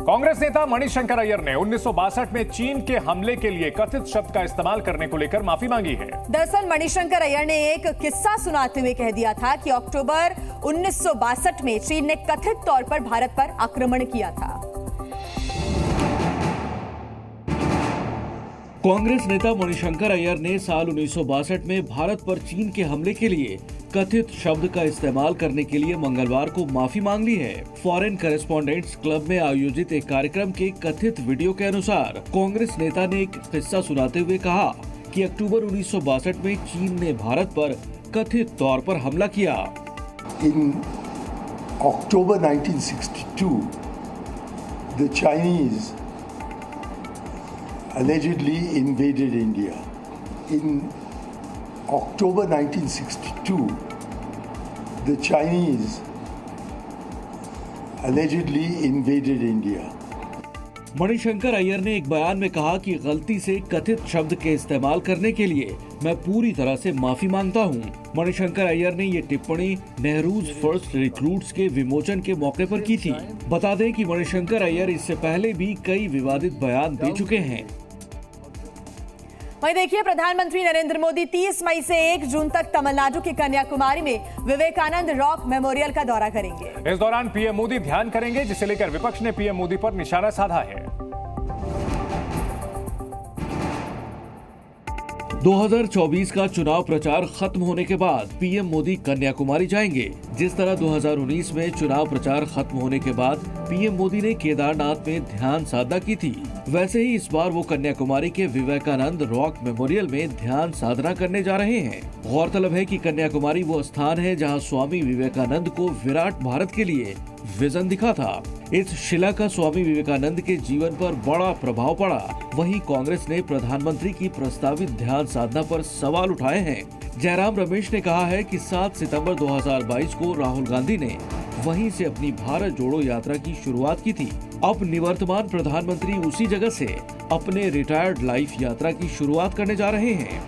कांग्रेस नेता मणिशंकर अय्यर ने 1962 में चीन के हमले के लिए कथित शब्द का इस्तेमाल करने को लेकर माफी मांगी है। दरअसल मणिशंकर अय्यर ने एक किस्सा सुनाते हुए कह दिया था कि अक्टूबर 1962 में चीन ने कथित तौर पर भारत पर आक्रमण किया था। कांग्रेस नेता मणिशंकर अय्यर ने साल 1962 में भारत पर चीन के हमले के लिए कथित शब्द का इस्तेमाल करने के लिए मंगलवार को माफी मांग ली है। फॉरेन करेस्पॉन्डेंट्स क्लब में आयोजित एक कार्यक्रम के कथित वीडियो के अनुसार कांग्रेस नेता ने एक किस्सा सुनाते हुए कहा कि अक्टूबर 1962 में चीन ने भारत पर कथित तौर पर हमला किया। In October 1962, the Chinese allegedly invaded India. In October 1962, the Chinese allegedly invaded India. Manishankar Iyer ने एक बयान में कहा कि गलती से कथित शब्द के इस्तेमाल करने के लिए मैं पूरी तरह से माफी मांगता हूं। मणिशंकर अय्यर ने ये टिप्पणी नेहरूज फर्स्ट रिक्रूट्स के विमोचन के मौके पर की थी। बता दें कि मणिशंकर अय्यर इससे पहले भी कई विवादित बयान दे चुके हैं। वहीं देखिए, प्रधानमंत्री नरेंद्र मोदी 30 मई से 1 जून तक तमिलनाडु के कन्याकुमारी में विवेकानंद रॉक मेमोरियल का दौरा करेंगे। इस दौरान पीएम मोदी ध्यान करेंगे, जिसे लेकर विपक्ष ने पीएम मोदी पर निशाना साधा है। 2024 का चुनाव प्रचार खत्म होने के बाद पीएम मोदी कन्याकुमारी जाएंगे। जिस तरह 2019 में चुनाव प्रचार खत्म होने के बाद पीएम मोदी ने केदारनाथ में ध्यान साधना की थी, वैसे ही इस बार वो कन्याकुमारी के विवेकानंद रॉक मेमोरियल में ध्यान साधना करने जा रहे हैं। गौरतलब है कि कन्याकुमारी वो स्थान है जहां स्वामी विवेकानंद को विराट भारत के लिए विजन दिखा था। इस शिला का स्वामी विवेकानंद के जीवन पर बड़ा प्रभाव पड़ा। वहीं कांग्रेस ने प्रधानमंत्री की प्रस्तावित ध्यान साधना पर सवाल उठाए हैं। जयराम रमेश ने कहा है कि 7 सितंबर 2022 को राहुल गांधी ने वहीं से अपनी भारत जोड़ो यात्रा की शुरुआत की थी। अब निवर्तमान प्रधानमंत्री उसी जगह से अपने रिटायर्ड लाइफ यात्रा की शुरुआत करने जा रहे हैं।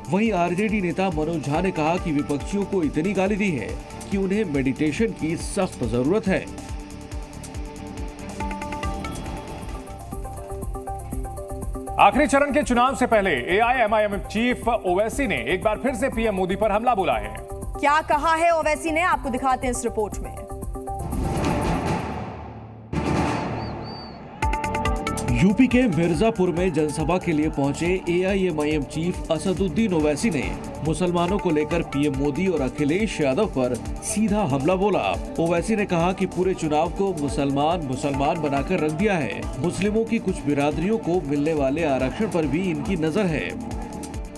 वहीं आरजेडी नेता मनोज झा ने कहा कि विपक्षियों को इतनी गाली दी है कि उन्हें मेडिटेशन की सख्त जरूरत है। आखिरी चरण के चुनाव से पहले एआईएमआईएम चीफ ओवैसी ने एक बार फिर से पीएम मोदी पर हमला बोला है। क्या कहा है ओवैसी ने, आपको दिखाते हैं इस रिपोर्ट में। यूपी के मिर्जापुर में जनसभा के लिए पहुंचे एआईएमआईएम चीफ असदुद्दीन ओवैसी ने मुसलमानों को लेकर पीएम मोदी और अखिलेश यादव पर सीधा हमला बोला। ओवैसी ने कहा कि पूरे चुनाव को मुसलमान बनाकर रख दिया है। मुस्लिमों की कुछ बिरादरियों को मिलने वाले आरक्षण पर भी इनकी नजर है।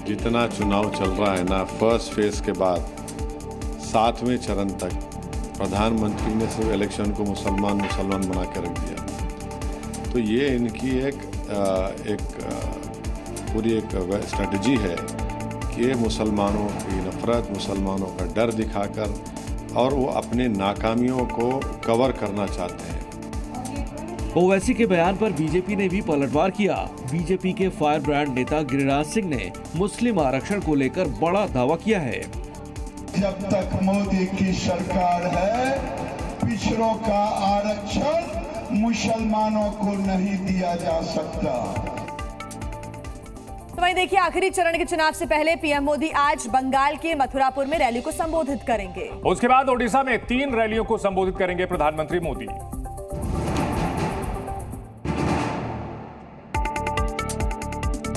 जितना चुनाव चल रहा है ना, फर्स्ट फेज के बाद 7वें चरण तक प्रधानमंत्री ने सिर्फ इलेक्शन को मुसलमान बना के रख दिया। तो ये इनकी पूरी एक स्ट्रेटजी है कि मुसलमानों की नफरत, मुसलमानों का डर दिखाकर और वो अपने नाकामियों को कवर करना चाहते हैं। ओवैसी के बयान पर बीजेपी ने भी पलटवार किया। बीजेपी के फायर ब्रांड नेता गिरिराज सिंह ने मुस्लिम आरक्षण को लेकर बड़ा दावा किया है। जब तक मोदी की सरकार है, पिछड़ों का आरक्षण मुसलमानों को नहीं दिया जा सकता। तो वहीं देखिए, आखिरी चरण के चुनाव से पहले पीएम मोदी आज बंगाल के मथुरापुर में रैली को संबोधित करेंगे। उसके बाद ओडिशा में 3 रैलियों को संबोधित करेंगे प्रधानमंत्री मोदी।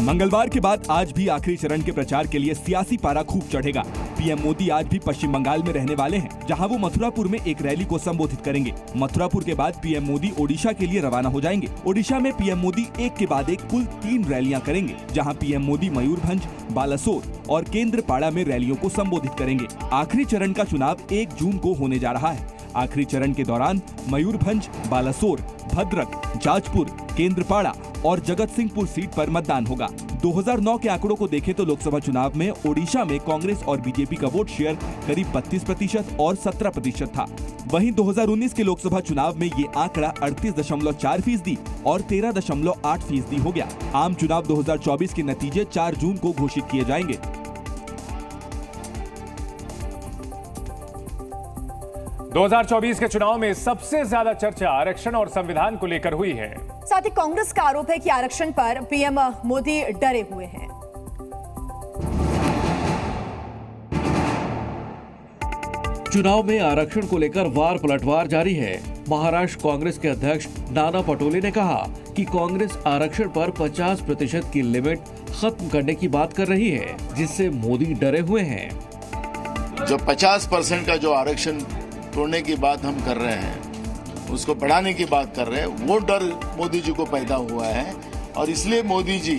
मंगलवार के बाद आज भी आखिरी चरण के प्रचार के लिए सियासी पारा खूब चढ़ेगा। पीएम मोदी आज भी पश्चिम बंगाल में रहने वाले हैं, जहां वो मथुरापुर में एक रैली को संबोधित करेंगे। मथुरापुर के बाद पीएम मोदी ओडिशा के लिए रवाना हो जाएंगे। ओडिशा में पीएम मोदी एक के बाद एक कुल 3 रैलियां करेंगे, जहां पीएम मोदी मयूरभंज, बालासोर और केंद्रपाड़ा में रैलियों को संबोधित करेंगे। आखिरी चरण का चुनाव 1 जून को होने जा रहा है। आखिरी चरण के दौरान मयूरभंज, बालासोर, भद्रक, जाजपुर, केंद्रपाड़ा और जगत सिंहपुर सीट पर मतदान होगा। 2009 के आंकड़ों को देखें तो लोकसभा चुनाव में ओडिशा में कांग्रेस और बीजेपी का वोट शेयर करीब 32% और 17% था। वहीं 2019 के लोकसभा चुनाव में ये आंकड़ा 38.4% और 13.8% हो गया। आम चुनाव 2024 के नतीजे 4 जून को घोषित किए जाएंगे। 2024 के चुनाव में सबसे ज्यादा चर्चा आरक्षण और संविधान को लेकर हुई है। साथ ही कांग्रेस का आरोप है कि आरक्षण पर पीएम मोदी डरे हुए हैं। चुनाव में आरक्षण को लेकर वार पलटवार जारी है। महाराष्ट्र कांग्रेस के अध्यक्ष नाना पटोले ने कहा कि कांग्रेस आरक्षण पर 50% की लिमिट खत्म करने की बात कर रही है, जिससे मोदी डरे हुए हैं। जो 50% का जो आरक्षण तोड़ने की बात हम कर रहे हैं, उसको बढ़ाने की बात कर रहे हैं, वो डर मोदी जी को पैदा हुआ है और इसलिए मोदी जी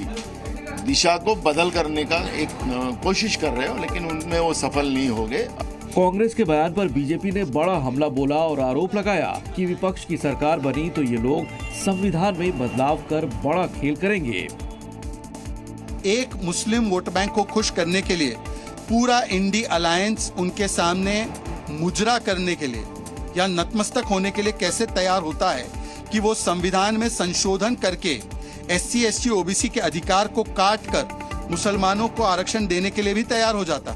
दिशा को बदल करने का एक कोशिश कर रहे हो, लेकिन उनमें वो सफल नहीं हो गए। कांग्रेस के बयान पर बीजेपी ने बड़ा हमला बोला और आरोप लगाया कि विपक्ष की सरकार बनी तो ये लोग संविधान में बदलाव कर बड़ा खेल करेंगे। एक मुस्लिम वोट बैंक को खुश करने के लिए पूरा इंडी अलायंस उनके सामने मुजरा करने के लिए या नतमस्तक होने के लिए कैसे तैयार होता है कि वो संविधान में संशोधन करके SC, ST, OBC के अधिकार को काट कर मुसलमानों को आरक्षण देने के लिए भी तैयार हो जाता।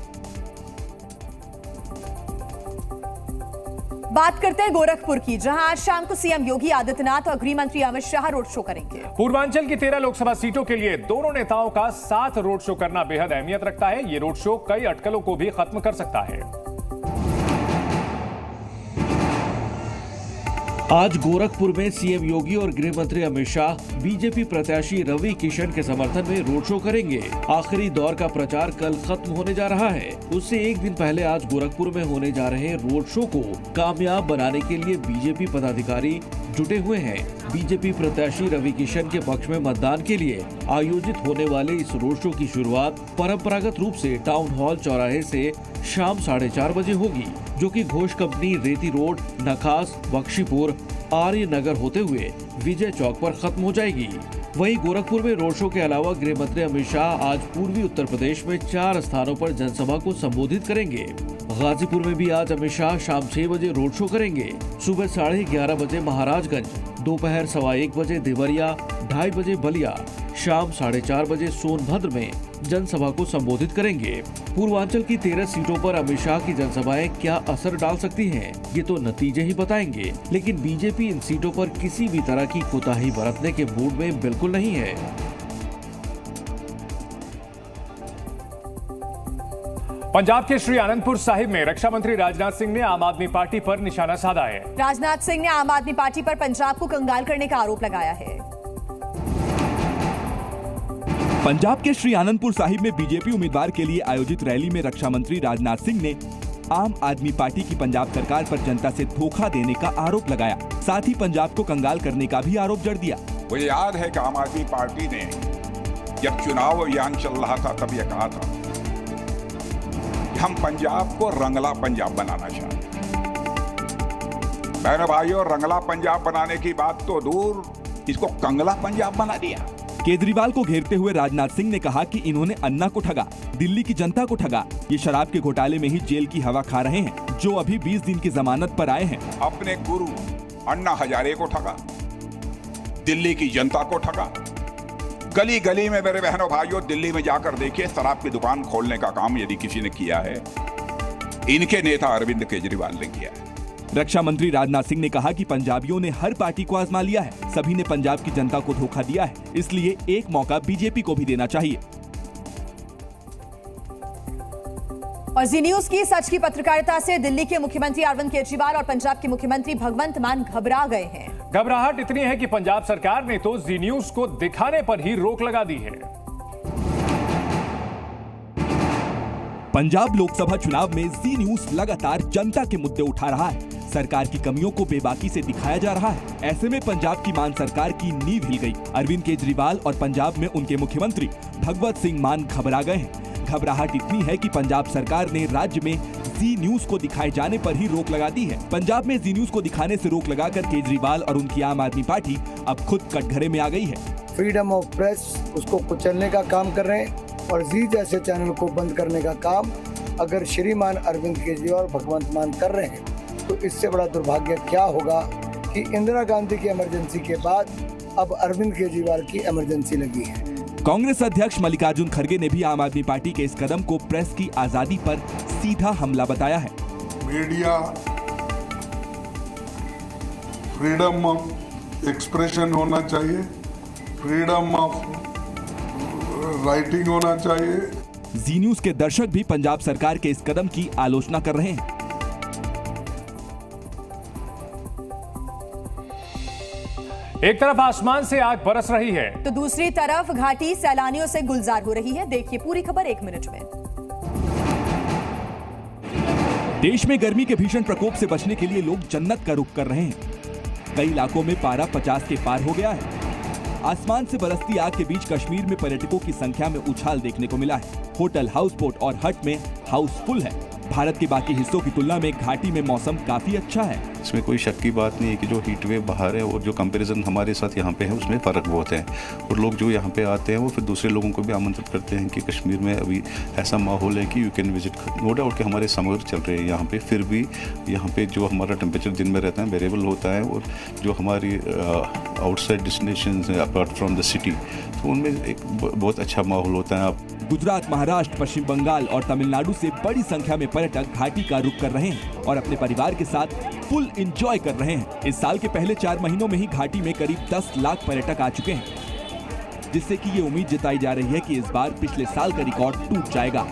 बात करते हैं गोरखपुर की, जहां आज शाम को सीएम योगी आदित्यनाथ और गृह मंत्री अमित शाह रोड शो करेंगे। पूर्वांचल की 13 लोकसभा सीटों के लिए दोनों नेताओं का साथ रोड शो करना बेहद अहमियत रखता है। ये रोड शो कई अटकलों को भी खत्म कर सकता है। आज गोरखपुर में सीएम योगी और गृह मंत्री अमित शाह बीजेपी प्रत्याशी रवि किशन के समर्थन में रोड शो करेंगे। आखिरी दौर का प्रचार कल खत्म होने जा रहा है। उससे एक दिन पहले आज गोरखपुर में होने जा रहे रोड शो को कामयाब बनाने के लिए बीजेपी पदाधिकारी जुटे हुए हैं। बीजेपी प्रत्याशी रवि किशन के पक्ष में मतदान के लिए आयोजित होने वाले इस रोड शो की शुरुआत परंपरागत रूप से टाउन हॉल चौराहे से शाम 4:30 बजे होगी, जो कि घोष कंपनी, रेती रोड, नखास, बख्शीपुर, आर्य नगर होते हुए विजय चौक पर खत्म हो जाएगी। वहीं गोरखपुर में रोड शो के अलावा गृह मंत्री अमित शाह आज पूर्वी उत्तर प्रदेश में 4 स्थानों पर जनसभा को संबोधित करेंगे। गाजीपुर में भी आज अमित शाह शाम 6 बजे रोड शो करेंगे। सुबह 11:30 बजे महाराजगंज, दोपहर 1:15 बजे देवरिया, 2:30 बजे बलिया, शाम 4:30 बजे सोनभद्र में जनसभा को संबोधित करेंगे। पूर्वांचल की 13 सीटों पर अमित शाह की जनसभाएं क्या असर डाल सकती हैं, ये तो नतीजे ही बताएंगे। लेकिन बीजेपी इन सीटों पर किसी भी तरह की कोताही बरतने के मूड में बिल्कुल नहीं है। पंजाब के श्री आनंदपुर साहिब में रक्षा मंत्री राजनाथ सिंह ने आम आदमी पार्टी पर निशाना साधा है। राजनाथ सिंह ने आम आदमी पार्टी पर पंजाब को कंगाल करने का आरोप लगाया है। पंजाब के श्री आनंदपुर साहिब में बीजेपी उम्मीदवार के लिए आयोजित रैली में रक्षा मंत्री राजनाथ सिंह ने आम आदमी पार्टी की पंजाब सरकार पर जनता से धोखा देने का आरोप लगाया। साथ ही पंजाब को कंगाल करने का भी आरोप जड़ दिया। मुझे याद है कि आम आदमी पार्टी ने जब चुनाव अभियान चल रहा था तब यह कहा था कि हम पंजाब को रंगला पंजाब बनाना चाहते हैं। बहनों भाइयों, रंगला पंजाब बनाने की बात तो दूर, इसको कंगला पंजाब बना दिया। केजरीवाल को घेरते हुए राजनाथ सिंह ने कहा कि इन्होंने अन्ना को ठगा, दिल्ली की जनता को ठगा। ये शराब के घोटाले में ही जेल की हवा खा रहे हैं, जो अभी 20 दिन की जमानत पर आए हैं। अपने गुरु अन्ना हजारे को ठगा, दिल्ली की जनता को ठगा। गली गली में मेरे बहनों भाइयों, दिल्ली में जाकर देखिए, शराब की दुकान खोलने का काम यदि किसी ने किया है, इनके नेता अरविंद केजरीवाल ने किया है। रक्षा मंत्री राजनाथ सिंह ने कहा कि पंजाबियों ने हर पार्टी को आजमा लिया है, सभी ने पंजाब की जनता को धोखा दिया है, इसलिए एक मौका बीजेपी को भी देना चाहिए। और जी न्यूज की सच की पत्रकारिता से दिल्ली के मुख्यमंत्री अरविंद केजरीवाल और पंजाब के मुख्यमंत्री भगवंत मान घबरा गए हैं। घबराहट इतनी है कि पंजाब सरकार ने तो जी न्यूज को दिखाने पर ही रोक लगा दी है। पंजाब लोकसभा चुनाव में जी न्यूज लगातार जनता के मुद्दे उठा रहा है, सरकार की कमियों को बेबाकी से दिखाया जा रहा है। ऐसे में पंजाब की मान सरकार की नींव हिल गई। अरविंद केजरीवाल और पंजाब में उनके मुख्यमंत्री भगवत सिंह मान घबरा गए हैं। घबराहट इतनी है कि पंजाब सरकार ने राज्य में जी न्यूज को दिखाए जाने पर ही रोक लगा दी है। पंजाब में जी न्यूज को दिखाने से रोक लगाकर केजरीवाल और उनकी आम आदमी पार्टी अब खुद कटघरे में आ गई है। फ्रीडम ऑफ प्रेस उसको कुचलने का काम कर रहे हैं और जी जैसे चैनल को बंद करने का काम अगर श्रीमान अरविंद केजरीवाल भगवंत मान कर रहे हैं, तो इससे बड़ा दुर्भाग्य क्या होगा कि इंदिरा गांधी की इमरजेंसी के बाद अब अरविंद केजरीवाल की इमरजेंसी लगी है। कांग्रेस अध्यक्ष मल्लिकार्जुन खड़गे ने भी आम आदमी पार्टी के इस कदम को प्रेस की आजादी पर सीधा हमला बताया है। मीडिया फ्रीडम ऑफ एक्सप्रेशन होना चाहिए, फ्रीडम ऑफ राइटिंग होना चाहिए। जी न्यूज के दर्शक भी पंजाब सरकार के इस कदम की आलोचना कर रहे हैं। एक तरफ आसमान से आग बरस रही है तो दूसरी तरफ घाटी सैलानियों से गुलजार हो रही है। देखिए पूरी खबर 1 मिनट में। देश में गर्मी के भीषण प्रकोप से बचने के लिए लोग जन्नत का रुख कर रहे हैं। कई इलाकों में पारा 50 के पार हो गया है। आसमान से बरसती आग के बीच कश्मीर में पर्यटकों की संख्या में उछाल देखने को मिला है। होटल, हाउस बोट और हट में हाउसफुल है। भारत के बाकी हिस्सों की तुलना में घाटी में मौसम काफी अच्छा है। इसमें कोई शक की बात नहीं है कि जो हीट वेव बाहर है और जो कंपैरिजन हमारे साथ यहाँ पे है उसमें फ़र्क बहुत है। और लोग जो यहाँ पे आते हैं वो फिर दूसरे लोगों को भी आमंत्रित करते हैं कि कश्मीर में अभी ऐसा माहौल है कि you can visit. No doubt कि हमारे समर चल रहे हैं यहाँ पे, फिर भी यहाँ पे जो हमारा टेम्परेचर दिन में रहता है वेरिएबल होता है। और जो हमारी आउटसाइड डेस्टिनेशंस हैं अपार्ट फ्रॉम द सिटी, तो उनमें एक बहुत अच्छा माहौल होता है। गुजरात, महाराष्ट्र, पश्चिम बंगाल और तमिलनाडु से बड़ी संख्या में पर्यटक घाटी का रुख कर रहे हैं और अपने परिवार के साथ फुल एंजॉय कर रहे हैं। इस साल के पहले 4 महीनों में ही घाटी में करीब 10 लाख पर्यटक आ चुके हैं, जिससे कि ये उम्मीद जताई जा रही है कि इस बार पिछले साल का रिकॉर्ड टूट जाएगा।